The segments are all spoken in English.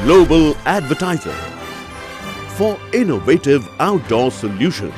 global advertiser for innovative outdoor solutions.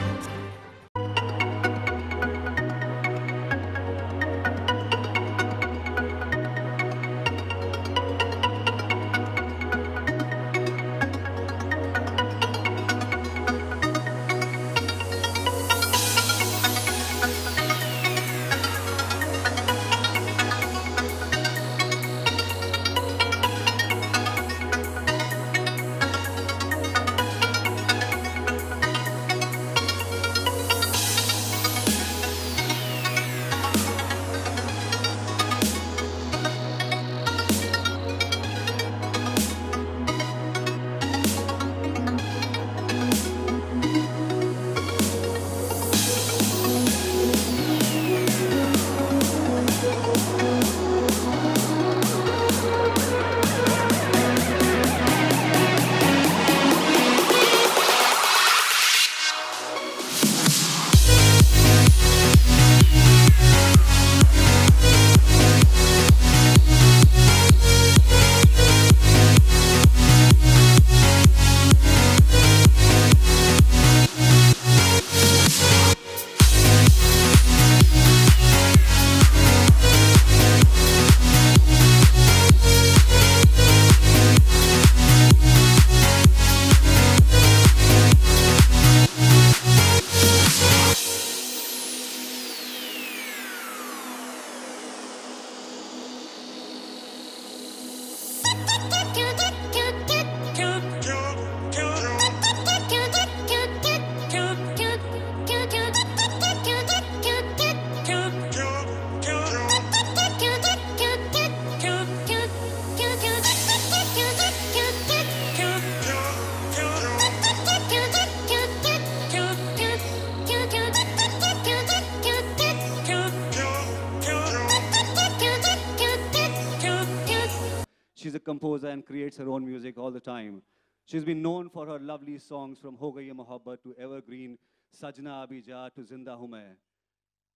She's a composer and creates her own music all the time. She's been known for her lovely songs from Ho Gayi Hai Mohabbat to Evergreen, Sajna Abhi Ja to Zinda Hu Main.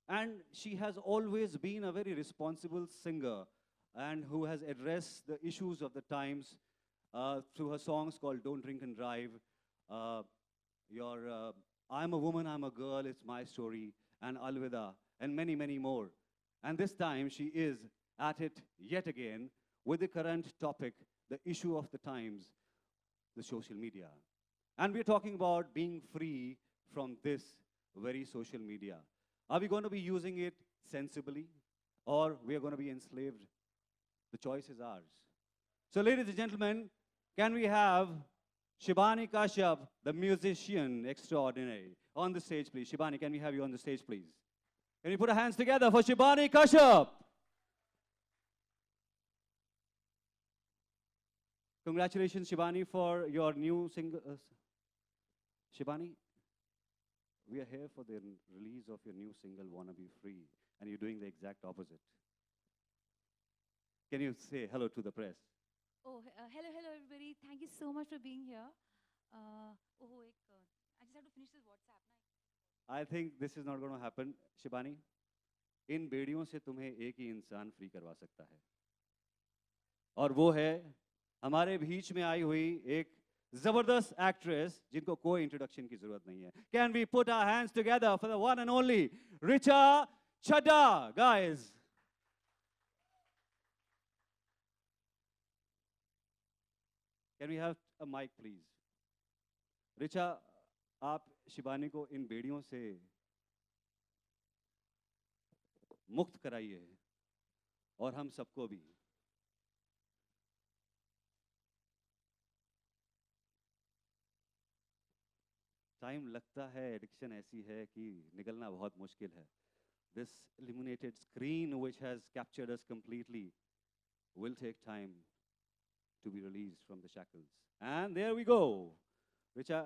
And she has always been a very responsible singer and who has addressed the issues of the times through her songs called Don't Drink and Drive, I'm a Woman, I'm a Girl, It's My Story, and Alvida, and many, many more. And this time she is at it yet again with the current topic, the issue of the times, the social media. And we're talking about being free from this very social media. Are we going to be using it sensibly, or we are going to be enslaved? The choice is ours. So ladies and gentlemen, can we have Shibani Kashyap, the musician extraordinary, on the stage, please? Shibani, can we have you on the stage, please? Can you put our hands together for Shibani Kashyap? Congratulations, Shibani, for your new single. Shibani, we are here for the release of your new single, Wanna Be Free, and you're doing the exact opposite. Can you say hello to the press? Oh, hello, everybody. Thank you so much for being here. I just have to finish this WhatsApp. I think this is not going to happen, Shibani. इन बेड़ियों से तुम्हें एक ही इंसान free करवा सकता है, और वो है हमारे बीच में आई हुई एक जबरदस्त एक्ट्रेस जिनको कोई इंट्रोडक्शन की जरूरत नहीं है. Can we put our hands together for the one and only Richa Chadha, guys? Can we have a mic, please? Richa, आप शिबानी को इन बेड़ियों से मुक्त कराइए, और हम सबको भी. टाइम लगता है, एडिक्शन ऐसी है कि निकलना बहुत मुश्किल है. This illuminated screen which has captured us completely will take time to be released from the shackles. And there we go. Richa,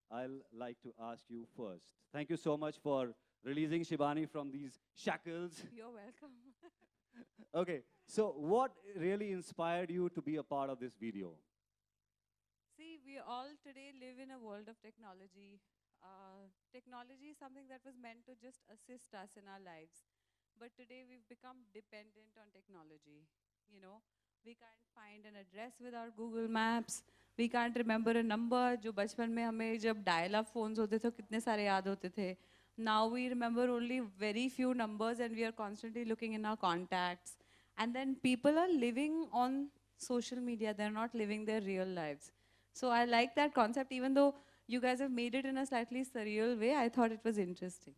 I'll like to ask you first. Thank you so much for releasing Shibani from these shackles. You're welcome. Okay, so what really inspired you to be a part of this video? See, we all today live in a world of technology. Technology is something that was meant to just assist us in our lives. But today we've become dependent on technology. You know, We can't find an address with our Google Maps. We can't remember a number. जो बचपन में हमें जब dial-up phones होते थे कितने सारे याद होते थे. Now we remember only very few numbers and we are constantly looking in our contacts. And then people are living on social media. They're not living their real lives. So I like that concept, even though you guys have made it in a slightly surreal way. I thought it was interesting.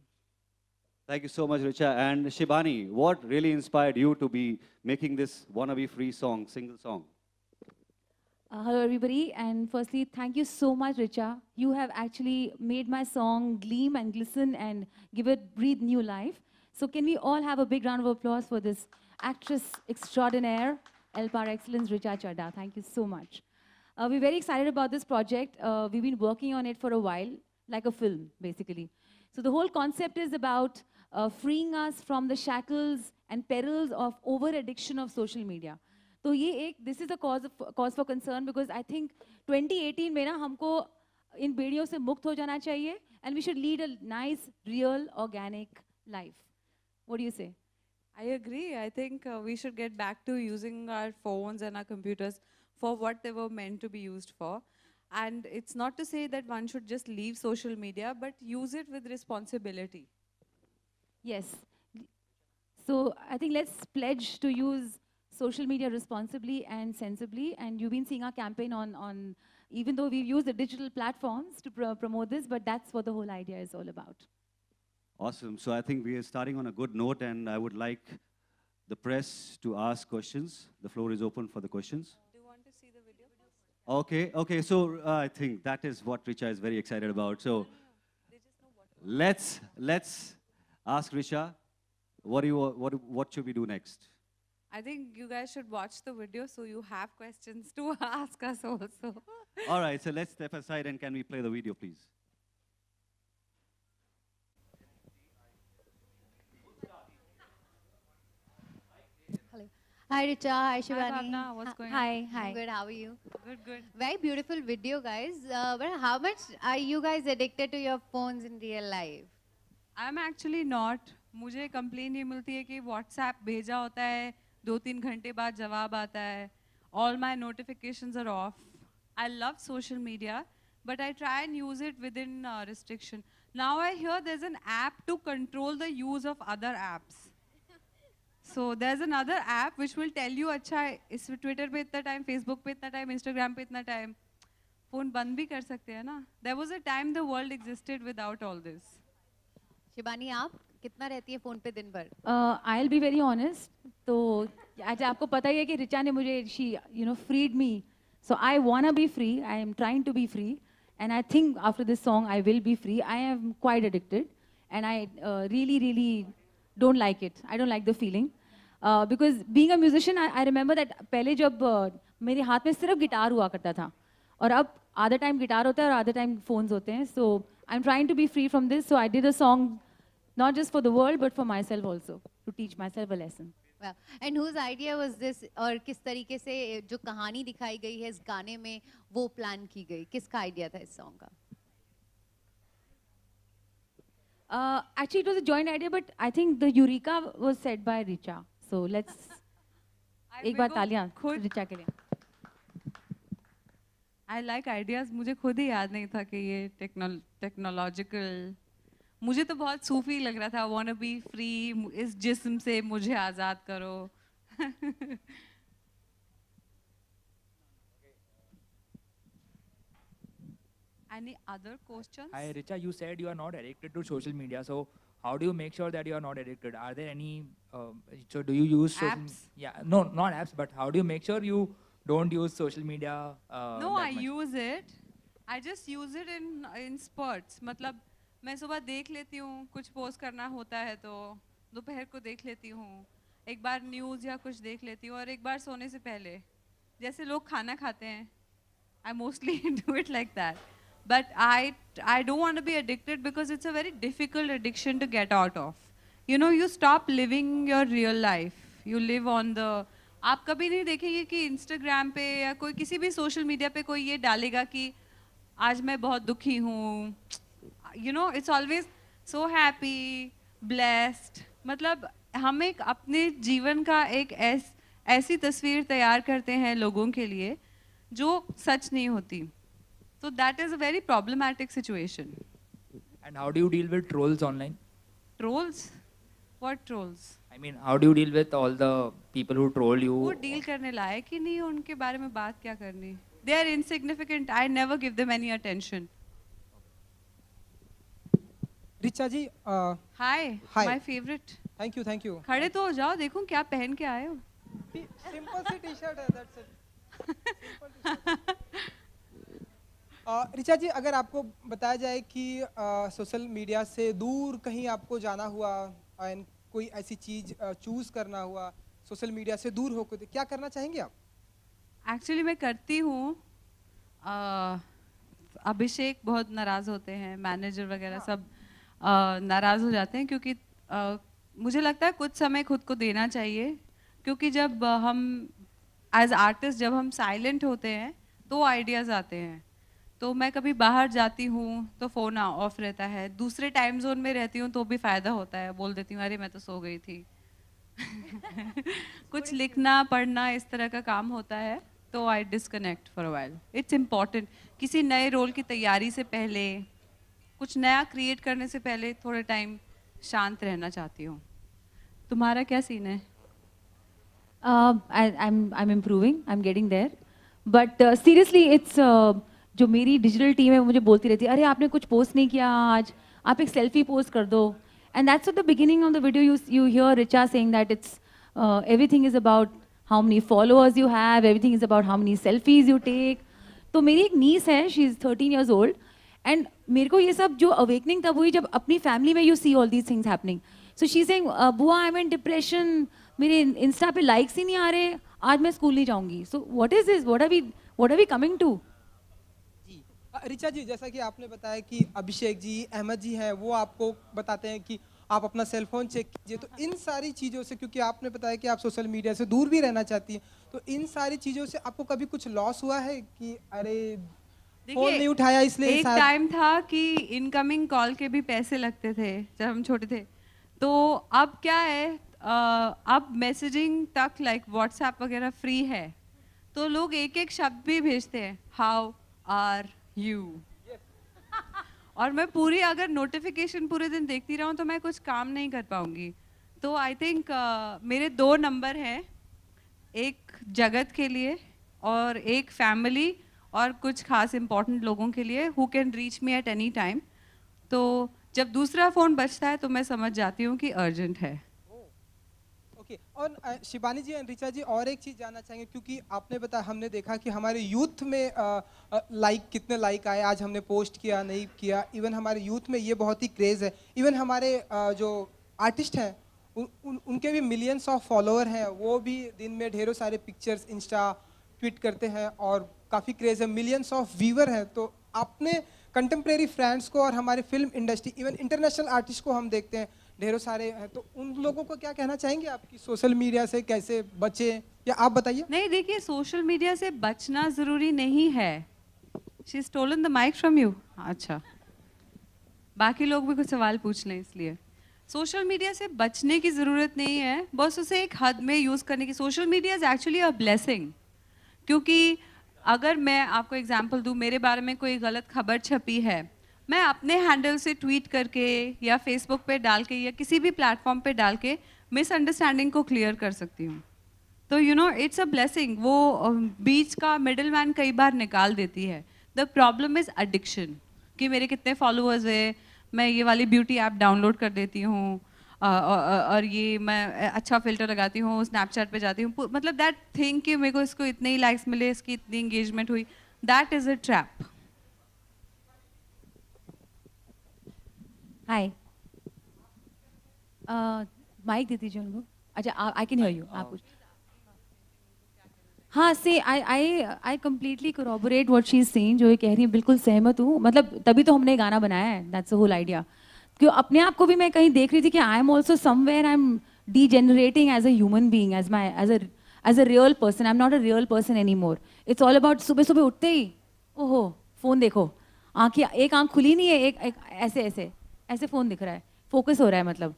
Thank you so much, Richa. And Shibani, what really inspired you to be making this wannabe free song, single song? Hello, everybody. And firstly, thank you so much, Richa. You have actually made my song gleam and glisten and give it breathe new life. So can we all have a big round of applause for this actress extraordinaire, Elle par excellence, Richa Chadha. Thank you so much. We're very excited about this project. We've been working on it for a while, like a film, basically. So the whole concept is about freeing us from the shackles and perils of over-addiction of social media. So this is a cause for concern because I think 2018 में ना हमको इन बेड़ियों से मुक्त हो जाना चाहिए and we should lead a nice, real, organic life. What do you say? I agree. I think we should get back to using our phones and our computers for what they were meant to be used for. And it's not to say that one should just leave social media, but use it with responsibility. Yes. So I think let's pledge to use social media responsibly and sensibly. And you've been seeing our campaign on even though we've used the digital platforms to promote this, but that's what the whole idea is all about. Awesome. So I think we are starting on a good note, and I would like the press to ask questions. The floor is open for the questions. Do you want to see the video? Okay. So I think that is what Richa is very excited about. So let's ask Richa, what should we do next? I think you guys should watch the video so you have questions to ask us also. All right, so let's step aside and can we play the video, please? Hello. Hi, Richa. Hi, Shivani. Hi, Bhavna. What's going on? Hi. I'm good. How are you? Good. Very beautiful video, guys. But how much are you guys addicted to your phones in real life? I'm actually not. मुझे complaint ये मिलती है कि WhatsApp भेजा होता है 2-3 घंटे बाद जवाब आता है. All my notifications are off. I love social media, but I try and use it within restriction. Now I hear there's an app to control the use of other apps. So there's another app which will tell you, अच्छा इस Twitter पे इतना time, Facebook पे इतना time, Instagram पे इतना time. Phone बंद भी कर सकते हैं ना? There was a time the world existed without all this. Shibani, आप कितना रहती है फोन पे दिन भर? I'll be very honest. तो आज आपको पता ही है कि रिचा ने मुझे she freed me. So I wanna be free. I am trying to be free, and I think after this song I will be free. I am quite addicted, and I really don't like it. I don't like the feeling. Because being a musician, I remember that पहले जब मेरे हाथ में सिर्फ guitar हुआ करता था, और अब आधा टाइम गिटार होता है और आधा टाइम phones होते हैं. So I'm trying to be free from this. So I did a song, not just for the world, but for myself also, to teach myself a lesson. Wow. And whose idea was this? और किस तरीके से जो कहानी दिखाई गई है इस गाने में वो प्लान की गई? किसका आइडिया था इस सॉन्ग का? Actually, it was a joint idea, but I think the Eureka was said by Richa. So let's एक बार तालियां रिचा के लिए. I like ideas. मुझे खुद ही याद नहीं था कि ये technological. मुझे तो बहुत सूफी लग रहा था. I wanna be free. इस जिस्म से मुझे आज़ाद करो. Any other questions? Hi, Richa, you said you are not addicted to social media. So how do you make sure that you are not addicted? Are there any, so do you use Apps? Yeah, no, not apps, but how do you make sure you don't use social media No, that I much? use it. I just use it in spurts. मतलब मैं सुबह देख लेती हूँ, कुछ post करना होता है तो दोपहर को देख लेती हूँ, एक बार न्यूज़ या कुछ देख लेती हूँ और एक बार सोने से पहले जैसे लोग खाना खाते हैं. I mostly do it like that. But I don't want to be addicted because it's a very difficult addiction to get out of. You know, you stop living your real life. You live on the. आप कभी नहीं देखेंगे कि Instagram पे या कोई किसी भी social media पे कोई ये डालेगा कि आज मैं बहुत दुखी हूँ. You know, it's always so happy, blessed. मतलब हम एक अपने जीवन का एक ऐसी तस्वीर तैयार करते हैं लोगों के लिए जो सच नहीं होती. So that is a very problematic situation. And how do you deal with trolls online? Trolls? What trolls? I mean, how do you deal with all the people who troll you? वो deal करने लायक ही नहीं, उनके बारे में बात क्या करनी. They are insignificant. I never give them any attention. Richa ji Hi, Hi. my favorite. Thank you खड़े तो हो जाओ, देखूं क्या पहन के आए हो. सिंपल सी टी शर्ट है, दैट्स इट. रिचा जी, अगर आपको बताया जाए कि सोशल मीडिया से दूर कहीं आपको जाना हुआ एंड कोई ऐसी चीज चूज करना हुआ सोशल मीडिया से दूर होकर, तो क्या करना चाहेंगे आप? एक्चुअली मैं करती हूँ. अभिषेक बहुत नाराज़ होते हैं, मैनेजर वगैरह सब नाराज़ हो जाते हैं, क्योंकि मुझे लगता है कुछ समय खुद को देना चाहिए, क्योंकि जब हम एज आर्टिस्ट जब हम साइलेंट होते हैं तो आइडियाज़ आते हैं. तो मैं कभी बाहर जाती हूँ तो फ़ोन ऑफ रहता है, दूसरे टाइम जोन में रहती हूँ तो भी फ़ायदा होता है, बोल देती हूँ अरे मैं तो सो गई थी. कुछ लिखना पढ़ना इस तरह का काम होता है, तो I disconnect for a while. It's important. किसी नए रोल की तैयारी से पहले, कुछ नया क्रिएट करने से पहले थोड़े टाइम शांत रहना चाहती हूँ. तुम्हारा क्या सीन है? I'm improving. I'm getting there. But seriously, it's जो मेरी डिजिटल टीम है वो मुझे बोलती रहती है, अरे आपने कुछ पोस्ट नहीं किया आज, आप एक सेल्फी पोस्ट कर दो. And that's at the beginning of the video you hear Richa saying that it's everything is about how many followers you have, everything is about how many selfies you take. तो मेरी एक नीस है, she is 13 years old, and मेरे को ये सब जो awakening तब हुई जब अपनी फैमिली में you see all these things happening. So she's saying, बुआ I'm in depression, मेरे इंस्टा पे लाइक्स ही नहीं आ रहे, आज मैं स्कूल नहीं जाऊंगी. So what is this? What are we coming to? जी रिचा जी, जैसा कि आपने बताया कि अभिषेक जी, अहमद जी हैं, वो आपको बताते हैं कि आप अपना सेल फोन चेक कीजिए. तो इन सारी चीज़ों से, क्योंकि आपने बताया कि आप सोशल मीडिया से दूर भी रहना चाहती हैं, तो इन सारी चीज़ों से आपको कभी कुछ लॉस हुआ है कि अरे फोन नहीं उठाया इसलिए? एक टाइम था कि इनकमिंग कॉल के भी पैसे लगते थे जब हम छोटे थे. तो अब क्या है, अब मैसेजिंग तक लाइक व्हाट्सएप वगैरह फ्री है, तो लोग एक एक शब्द भी भेजते हैं, हाउ आर यू. और मैं पूरी अगर नोटिफिकेशन पूरे दिन देखती रहूं तो मैं कुछ काम नहीं कर पाऊंगी. तो आई थिंक मेरे 2 नंबर हैं, एक जगत के लिए और एक फैमिली और कुछ खास इंपॉर्टेंट लोगों के लिए who can reach me at any time. तो जब दूसरा फ़ोन बजता है तो मैं समझ जाती हूँ कि अर्जेंट है. ओके. और शिबानी जी एंड रिचा जी, और एक चीज़ जानना चाहेंगे, क्योंकि आपने बताया, हमने देखा कि हमारे यूथ में कितने लाइक आए, आज हमने पोस्ट किया नहीं किया, इवन हमारे यूथ में ये बहुत ही क्रेज़ है. इवन हमारे जो आर्टिस्ट हैं उनके भी मिलियंस ऑफ फॉलोअर हैं, वो भी दिन में ढेरों सारे पिक्चर्स इंस्टा ट्वीट करते हैं और काफ़ी क्रेज़ है, मिलियंस ऑफ व्यूवर हैं. तो आपने कंटेम्प्रेरी फ्रेंड्स को और हमारे film industry, even international artist को हम देखते हैं ढेरों सारे हैं, तो उन लोगों को क्या कहना चाहेंगे आप कि सोशल मीडिया से कैसे बचें, या आप बताइए? नहीं, देखिए सोशल मीडिया से बचना ज़रूरी नहीं है. She stolen the mic from you. अच्छा, बाकी लोग भी कुछ सवाल पूछ लें, इसलिए सोशल मीडिया से बचने की ज़रूरत नहीं है, बस उसे एक हद में यूज़ करने की. Social media is actually a blessing, क्योंकि अगर मैं आपको एग्जांपल दूं, मेरे बारे में कोई गलत खबर छपी है, मैं अपने हैंडल से ट्वीट करके या फेसबुक पे डाल के या किसी भी प्लेटफॉर्म पे डाल के मिसअंडरस्टैंडिंग को क्लियर कर सकती हूँ. तो you know it's a blessing. वो बीच का मिडिल मैन कई बार निकाल देती है. द प्रॉब्लम इज़ एडिक्शन, कि मेरे कितने फॉलोअर्स है, मैं ये वाली ब्यूटी ऐप डाउनलोड कर देती हूँ, और ये मैं अच्छा फिल्टर लगाती हूँ, स्नैपचैट पे जाती हूँ, मतलब दैट थिंग कि मेरे को इसको इतने ही लाइक्स मिले, इसकी इतनी एंगेजमेंट हुई, that is a trap. Hi, mic दे दीजिए उनको. अच्छा, आई कैन हियर यू. आप पूछ. हाँ, so I completely corroborate what she is saying. जो ये कह रही है बिल्कुल सहमत हूँ. मतलब तभी तो हमने गाना बनाया है, दैट्स द होल आइडिया. क्यों अपने आप को भी मैं कहीं देख रही थी कि I am also somewhere, I am degenerating as a human being, as a real person. I'm not a real person anymore. It's all about सुबह सुबह उठते ही ओहो फोन देखो, आँखें, एक आँख खुली नहीं है, एक ऐसे ऐसे ऐसे फोन दिख रहा है, फोकस हो रहा है. मतलब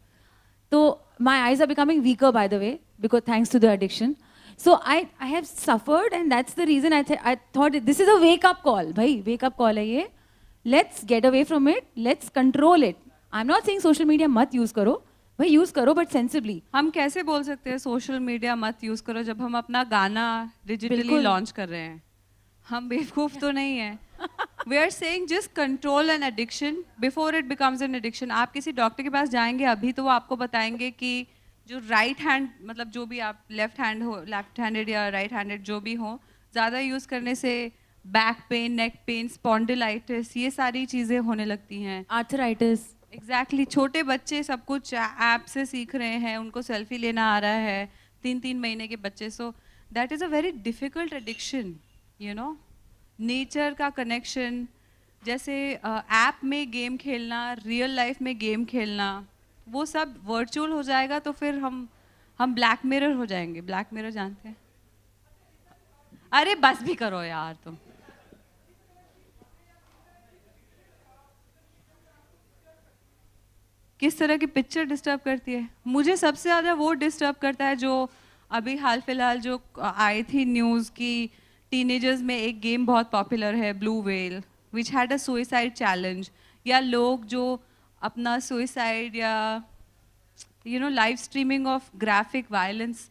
तो my eyes are becoming weaker by the way, because thanks to the addiction. So I have suffered, and that's the reason I thought this is a wake-up call. Bhai, wake-up call hai ye. Let's get away from it. Let's control it. I'm not saying social media mat use karo. भाई use करो but sensibly. हम कैसे बोल सकते हैं social media मत use करो जब हम अपना गाना डिजिटली लॉन्च कर रहे हैं? हम बेवकूफ तो नहीं है. We are saying just control an addiction before it becomes an addiction. आप किसी डॉक्टर के पास जाएंगे अभी तो वो आपको बताएंगे कि जो राइट हैंड मतलब जो भी आप लेफ्ट हैंडेड या राइट हैंडेड जो भी हो, ज़्यादा यूज़ करने से back pain, neck pain, spondylitis, ये सारी चीज़ें होने लगती हैं. आर्थराइटिस. एग्जैक्टली. छोटे बच्चे सब कुछ ऐप से सीख रहे हैं, उनको सेल्फी लेना आ रहा है, 3-3 महीने के बच्चे. So that is a very difficult addiction. You know, nature का कनेक्शन, जैसे ऐप में गेम खेलना, रियल लाइफ में गेम खेलना, वो सब वर्चुअल हो जाएगा तो फिर हम ब्लैक मिरर हो जाएंगे. ब्लैक मिरर जानते हैं? अरे बस भी करो यार तुम. किस तरह की पिक्चर डिस्टर्ब करती है? मुझे सबसे ज़्यादा वो डिस्टर्ब करता है जो अभी हाल फिलहाल जो आई थी न्यूज़ की, टीनेजर्स में एक गेम बहुत पॉपुलर है blue whale which had a suicide challenge, या लोग जो अपना सुइसाइड या you know live streaming of graphic violence,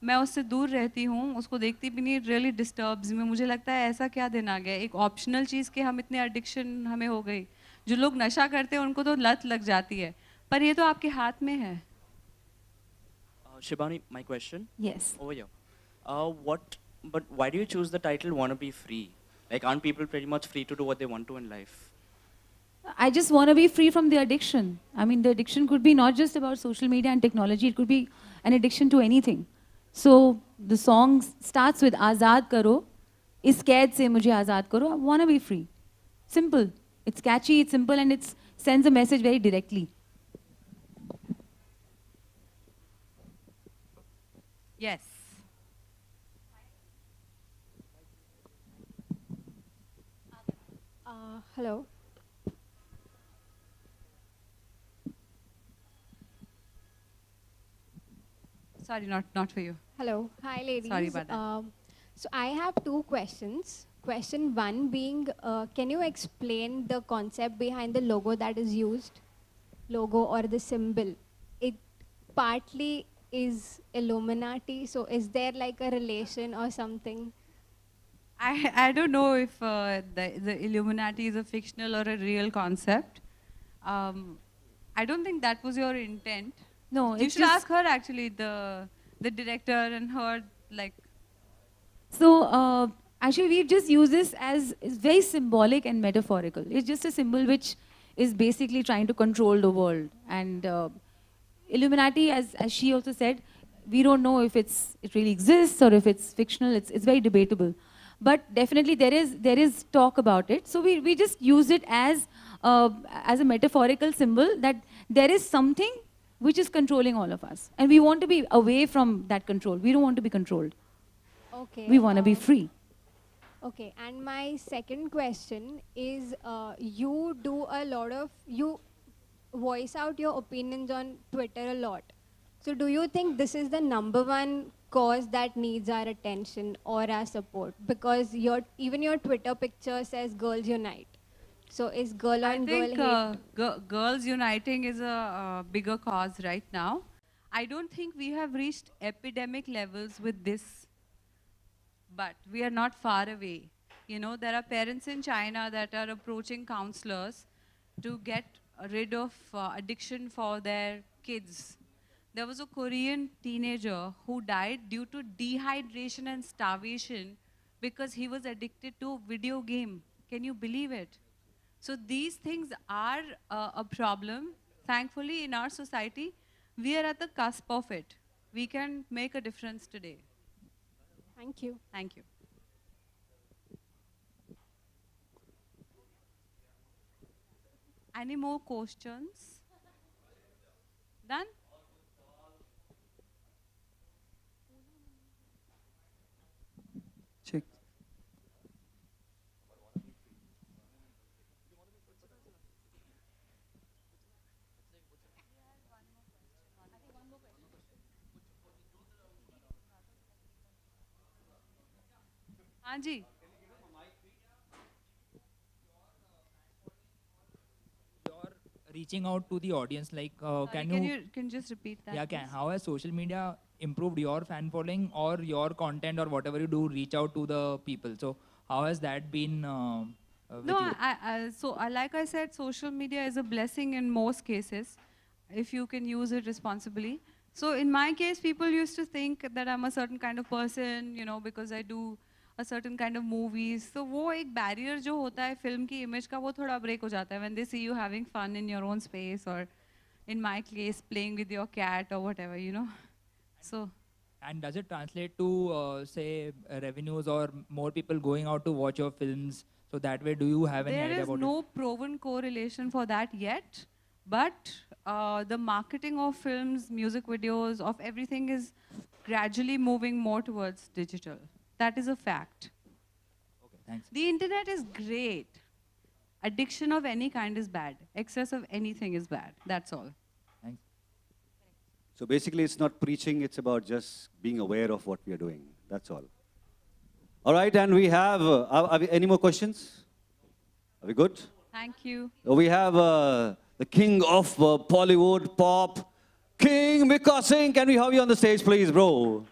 मैं उससे दूर रहती हूँ, उसको देखती भी नहीं. रियली डिस्टर्ब्स में. मुझे लगता है ऐसा क्या दिन आ गया, एक ऑप्शनल चीज़ के हम इतने एडिक्शन हमें हो गई. जो लोग नशा करते हैं उनको तो लत लग जाती है, पर ये तो आपके हाथ में है. Shibani, my question. Yes. Over here. But why do you choose the title "Wanna Be Free"? Like, aren't people pretty much free to do what they want to in life? I just want to be free from the addiction. I mean, the addiction could be not just about social media and technology. It could be an addiction to anything. So the song starts with "Azad karo," is कैद से मुझे आज़ाद करो. I want to be free. Simple. It's catchy. It's simple, and it sends a message very directly. Yes. Hello. Sorry, not for you. Hello. Hi, ladies. Sorry about that. So I have 2 questions. Question 1 being, can you explain the concept behind the logo that is used? Logo or the symbol. It partly is Illuminati, so is there like a relation or something? I don't know if the Illuminati is a fictional or a real concept. I don't think that was your intent. No, You it's should just, ask her actually, the director and her, like. So actually, we've just used this as it's very symbolic and metaphorical. It's just a symbol which is basically trying to control the world. And Illuminati, as she also said, we don't know if it really exists or if it's fictional. It's very debatable. But definitely there is talk about it. So we just use it as a metaphorical symbol that there is something which is controlling all of us. And we want to be away from that control. We don't want to be controlled. Okay. We want to be free. Okay, and my second question is, you voice out your opinions on Twitter a lot. So do you think this is the #1 cause that needs our attention or our support? Because even your Twitter picture says "Girls Unite." So is girl on girl hate? I think girls uniting is a bigger cause right now. I don't think we have reached epidemic levels with this, but we are not far away. You know, there are parents in China that are approaching counselors to get rid of addiction for their kids. There was a Korean teenager who died due to dehydration and starvation because he was addicted to a video game. Can you believe it? So these things are a problem. Thankfully, in our society, we are at the cusp of it. We can make a difference today. Thank you. Thank you. Any more questions? Done? Check. हाँ जी. Reaching out to the audience, like Can you just repeat that? yeah, please? how has social media improved your fan following or your content or whatever you do reach out to the people? So how has that been with No, you? like I said, social media is a blessing in most cases if you can use it responsibly. So in my case, people used to think that I'm a certain kind of person, you know, because I do a certain kind of movies. So वो एक barrier जो होता है film की image का वो थोड़ा break हो जाता है when they see you having fun in your own space or in my case playing with your cat or whatever, you know. So. And does it translate to say revenues or more people going out to watch your films? So that way, do you have any idea about it? There is no proven correlation for that yet, but the marketing of films, music videos, of everything is gradually moving more towards digital. That is a fact. Okay, thanks. The internet is great. Addiction of any kind is bad. Excess of anything is bad. That's all. Thanks. So basically, it's not preaching, it's about just being aware of what we are doing. That's all. All right, and we have, are we, any more questions? Are we good? Thank you. We have the king of Bollywood pop, King Mika Singh. Can we have you on the stage, please, bro?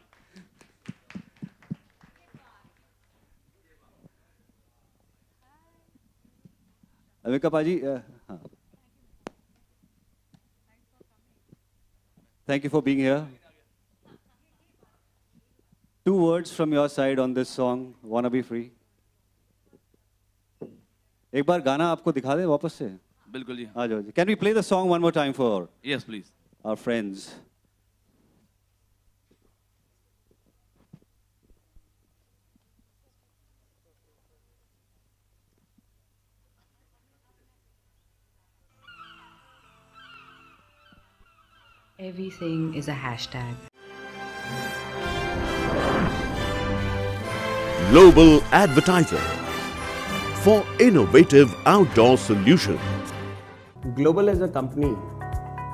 Mika Paji, thank you for being here. 2 words from your side on this song, Wanna Be Free. एक बार गाना आपको दिखा दे वापस से. बिल्कुल जी. आ जाओ जी. Can we play the song one more time for Yes, please. our friends? Everything is a hashtag. Global Advertiser for innovative outdoor solutions. Global as a company,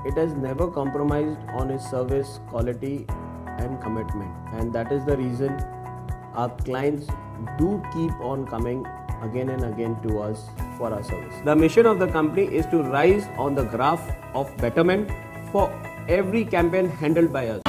it has never compromised on its service quality and commitment, and that is the reason our clients do keep on coming again and again to us for our service. The mission of the company is to rise on the graph of betterment for every campaign handled by us.